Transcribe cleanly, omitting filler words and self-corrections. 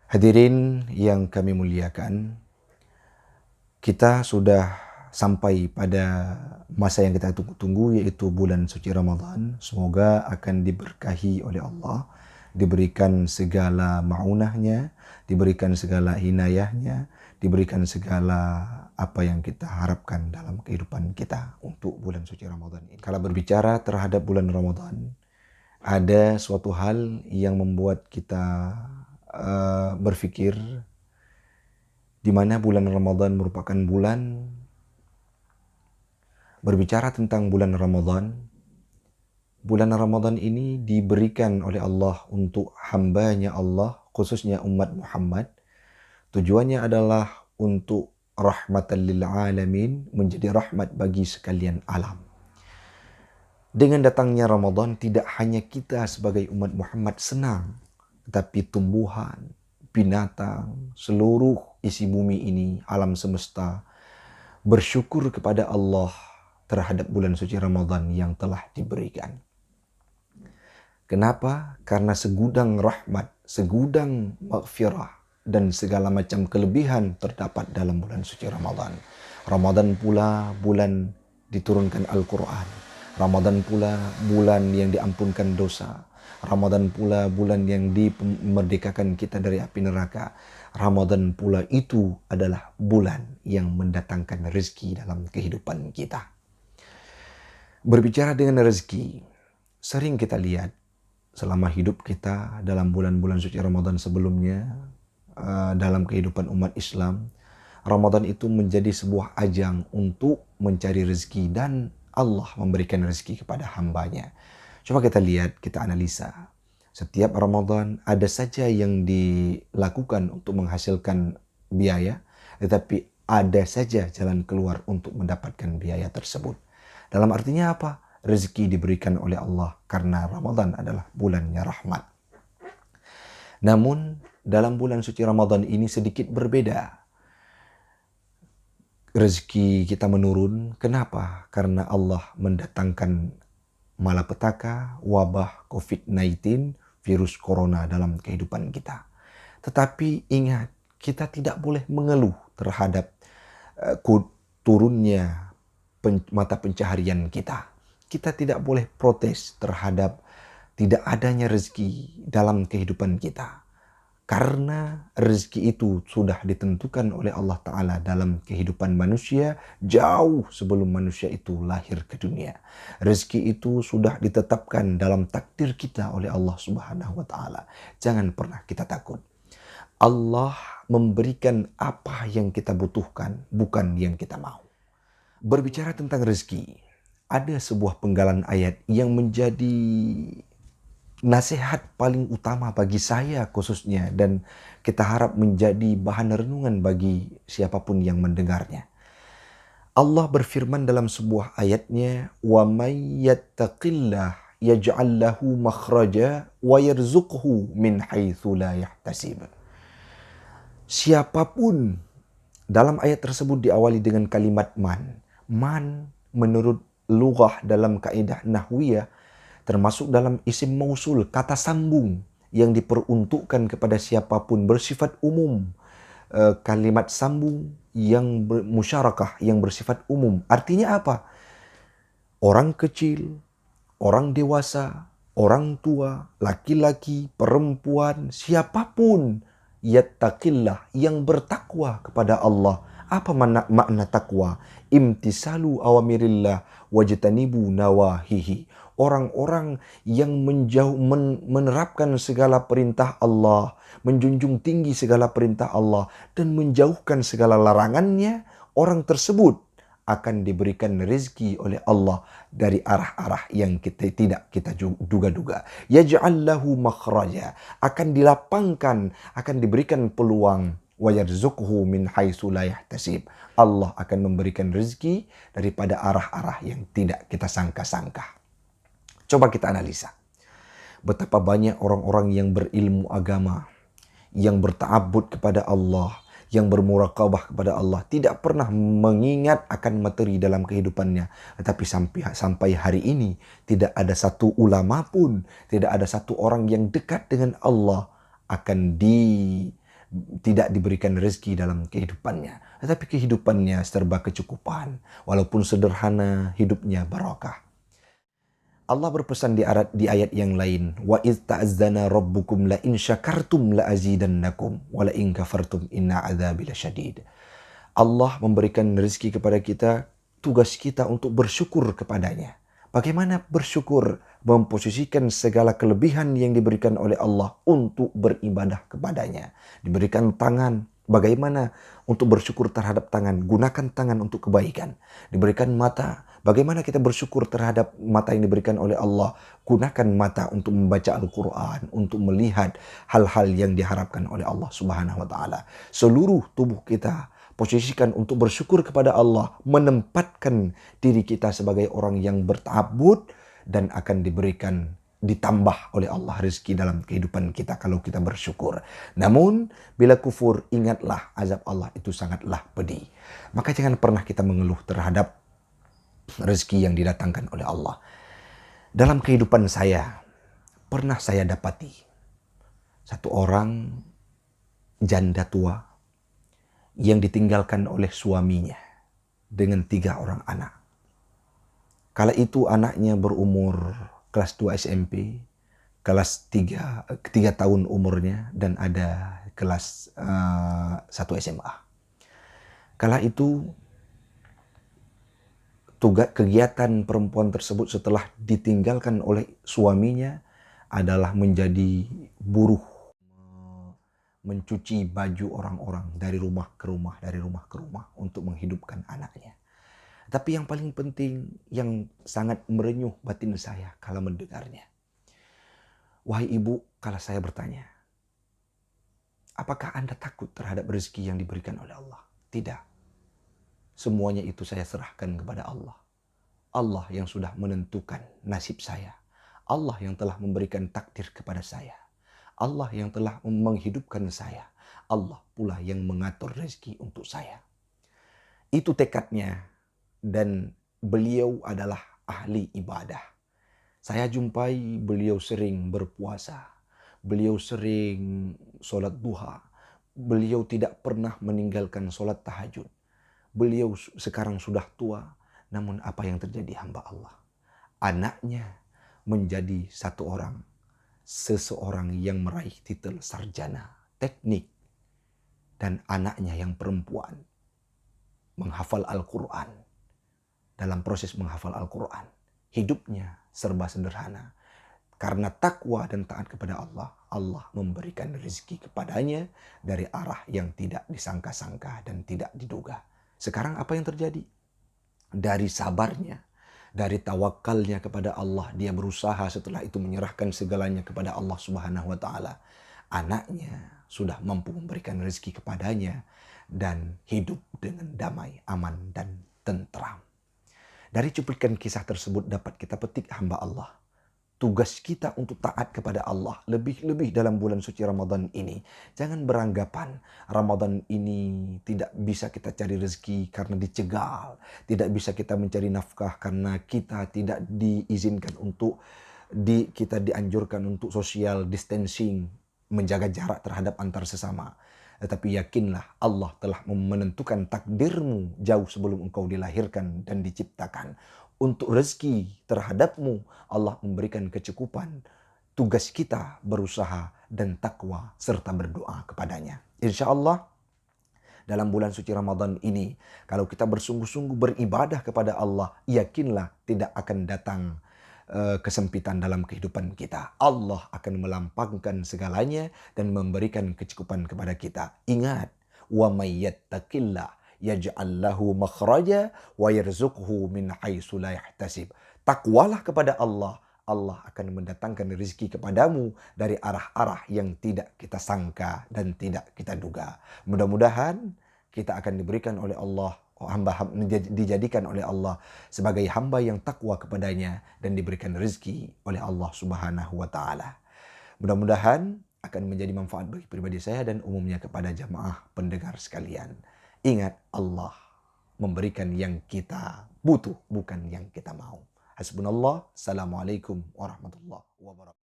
Hadirin yang kami muliakan, kita sudah sampai pada masa yang kita tunggu-tunggu, yaitu bulan suci Ramadan. Semoga akan diberkahi oleh Allah, diberikan segala ma'unahnya, diberikan segala hinayahnya, diberikan segala apa yang kita harapkan dalam kehidupan kita untuk bulan suci Ramadan ini. Kalau berbicara terhadap bulan Ramadan, ada suatu hal yang membuat kita berpikir di mana bulan Ramadan merupakan bulan. Berbicara tentang bulan Ramadan ini diberikan oleh Allah untuk hambanya Allah, khususnya umat Muhammad. Tujuannya adalah untuk rahmatan lil alamin, menjadi rahmat bagi sekalian alam. Dengan datangnya Ramadan, tidak hanya kita sebagai umat Muhammad senang, tetapi tumbuhan, binatang, seluruh isi bumi ini, alam semesta, bersyukur kepada Allah terhadap bulan suci Ramadan yang telah diberikan. Kenapa? Karena segudang rahmat, segudang maghfirah, dan segala macam kelebihan terdapat dalam bulan suci Ramadan. Ramadan pula bulan diturunkan Al-Quran. Ramadan pula bulan yang diampunkan dosa. Ramadan pula bulan yang dimerdekakan kita dari api neraka. Ramadan pula itu adalah bulan yang mendatangkan rezeki dalam kehidupan kita. Berbicara dengan rezeki, sering kita lihat selama hidup kita dalam bulan-bulan suci Ramadan sebelumnya, dalam kehidupan umat Islam, Ramadan itu menjadi sebuah ajang untuk mencari rezeki, dan Allah memberikan rezeki kepada hambanya. Coba kita lihat, kita analisa. Setiap Ramadan ada saja yang dilakukan untuk menghasilkan biaya, tetapi ada saja jalan keluar untuk mendapatkan biaya tersebut. Dalam artinya apa? Rezeki diberikan oleh Allah karena Ramadan adalah bulannya rahmat. Namun dalam bulan suci Ramadan ini sedikit berbeda. Rezeki kita menurun. Kenapa? Karena Allah mendatangkan malapetaka, wabah COVID-19, virus corona dalam kehidupan kita. Tetapi ingat, kita tidak boleh mengeluh terhadap turunnya mata pencaharian kita. Kita tidak boleh protes terhadap tidak adanya rezeki dalam kehidupan kita. Karena rezeki itu sudah ditentukan oleh Allah Ta'ala dalam kehidupan manusia jauh sebelum manusia itu lahir ke dunia. Rezeki itu sudah ditetapkan dalam takdir kita oleh Allah Subhanahu wa Ta'ala. Jangan pernah kita takut. Allah memberikan apa yang kita butuhkan, bukan yang kita mau. Berbicara tentang rezeki, ada sebuah penggalan ayat yang menjadi nasihat paling utama bagi saya khususnya, dan kita harap menjadi bahan renungan bagi siapapun yang mendengarnya. Allah berfirman dalam sebuah ayatnya, "Wa may yattaqillah yaj'al lahu makhraja wa yarzuqhu min haitsu la yahtasib." Siapapun, dalam ayat tersebut diawali dengan kalimat man. Man menurut lughah dalam kaidah nahwiyah termasuk dalam isim mausul, kata sambung yang diperuntukkan kepada siapapun, bersifat umum. Kalimat sambung yang musyarakah, yang bersifat umum. Artinya apa? Orang kecil, orang dewasa, orang tua, laki-laki, perempuan, siapapun, yattaqillah, yang bertakwa kepada Allah. Apa makna takwa? Imtisalu awamirillah wajtanibu nawahihi. Orang-orang yang menerapkan segala perintah Allah, menjunjung tinggi segala perintah Allah, dan menjauhkan segala larangannya, orang tersebut akan diberikan rezeki oleh Allah dari arah-arah yang tidak kita duga-duga. Yaj'al lahu makhraja, akan dilapangkan, akan diberikan peluang. Wa yarzuqhu min haitsu la yahtasib. Allah akan memberikan rezeki daripada arah-arah yang tidak kita sangka-sangka. Coba kita analisa. Betapa banyak orang-orang yang berilmu agama, yang berta'abbud kepada Allah, yang bermuraqabah kepada Allah, tidak pernah mengingat akan materi dalam kehidupannya. Tetapi sampai hari ini tidak ada satu ulama pun, tidak ada satu orang yang dekat dengan Allah akan tidak diberikan rezeki dalam kehidupannya, tetapi kehidupannya serba kecukupan. Walaupun sederhana, hidupnya barakah. Allah berpesan di ayat yang lain, wa iz ta'azzana rabbukum la in syakartum la azidannakum wa la in kafartum inna adzabi lasyadid. Allah memberikan rezeki kepada kita, tugas kita untuk bersyukur kepadanya. Bagaimana bersyukur? Memposisikan segala kelebihan yang diberikan oleh Allah untuk beribadah kepadanya. Diberikan tangan, bagaimana untuk bersyukur terhadap tangan? Gunakan tangan untuk kebaikan. Diberikan mata, bagaimana kita bersyukur terhadap mata yang diberikan oleh Allah? Gunakan mata untuk membaca Al-Quran, untuk melihat hal-hal yang diharapkan oleh Allah Subhanahu wa Ta'ala. Seluruh tubuh kita posisikan untuk bersyukur kepada Allah, menempatkan diri kita sebagai orang yang berta'abbud dan akan diberikan, ditambah oleh Allah rezeki dalam kehidupan kita kalau kita bersyukur. Namun bila kufur, ingatlah azab Allah itu sangatlah pedih. Maka jangan pernah kita mengeluh terhadap rezeki yang didatangkan oleh Allah. Dalam kehidupan saya, pernah saya dapati satu orang janda tua yang ditinggalkan oleh suaminya dengan 3 orang anak. Kala itu anaknya berumur kelas 2 SMP, kelas 3 tahun umurnya, dan ada kelas 1 SMA. Kala itu kegiatan perempuan tersebut setelah ditinggalkan oleh suaminya adalah menjadi buruh, mencuci baju orang-orang dari rumah ke rumah untuk menghidupkan anaknya. Tapi yang paling penting, yang sangat merenyuh batin saya kalau mendengarnya. Wahai ibu, kalau saya bertanya, apakah Anda takut terhadap rezeki yang diberikan oleh Allah? Tidak. Semuanya itu saya serahkan kepada Allah. Allah yang sudah menentukan nasib saya. Allah yang telah memberikan takdir kepada saya. Allah yang telah menghidupkan saya. Allah pula yang mengatur rezeki untuk saya. Itu tekadnya, dan beliau adalah ahli ibadah. Saya jumpai beliau sering berpuasa. Beliau sering sholat duha. Beliau tidak pernah meninggalkan sholat tahajud. Beliau sekarang sudah tua. Namun apa yang terjadi hamba Allah? Anaknya menjadi seseorang yang meraih titel sarjana teknik. Dan anaknya yang perempuan menghafal Al-Quran. Dalam proses menghafal Al-Quran, hidupnya serba sederhana. Karena takwa dan taat kepada Allah, Allah memberikan rezeki kepadanya dari arah yang tidak disangka-sangka dan tidak diduga. Sekarang apa yang terjadi? Dari sabarnya, dari tawakalnya kepada Allah, dia berusaha setelah itu menyerahkan segalanya kepada Allah Subhanahu wa Ta'ala. Anaknya sudah mampu memberikan rezeki kepadanya dan hidup dengan damai, aman, dan tentram. Dari cuplikan kisah tersebut dapat kita petik hamba Allah. Tugas kita untuk taat kepada Allah. Lebih-lebih dalam bulan suci Ramadan ini. Jangan beranggapan Ramadan ini tidak bisa kita cari rezeki karena dicegal. Tidak bisa kita mencari nafkah karena kita tidak diizinkan kita dianjurkan untuk social distancing. Menjaga jarak terhadap antar sesama. Tetapi yakinlah Allah telah menentukan takdirmu jauh sebelum engkau dilahirkan dan diciptakan. Untuk rezeki terhadapmu Allah memberikan kecukupan. Tugas kita berusaha dan takwa serta berdoa kepadanya. Insya Allah dalam bulan suci Ramadan ini, kalau kita bersungguh-sungguh beribadah kepada Allah, yakinlah tidak akan datang kesempitan dalam kehidupan kita. Allah akan melampangkan segalanya dan memberikan kecukupan kepada kita. Ingat, wa may yattaqillah yaj'al lahu makhraja wa yarzuqhu min haitsu la yahtasib. Takwalah kepada Allah, Allah akan mendatangkan rezeki kepadamu dari arah-arah yang tidak kita sangka dan tidak kita duga. Mudah-mudahan kita akan diberikan oleh Allah, dijadikan oleh Allah sebagai hamba yang takwa kepadanya dan diberikan rezeki oleh Allah Subhanahu wa Ta'ala. Mudah-mudahan akan menjadi manfaat bagi pribadi saya dan umumnya kepada jamaah pendengar sekalian. Ingat, Allah memberikan yang kita butuh, bukan yang kita mau. Hasbunallah. Assalamualaikum warahmatullahi wabarakatuh.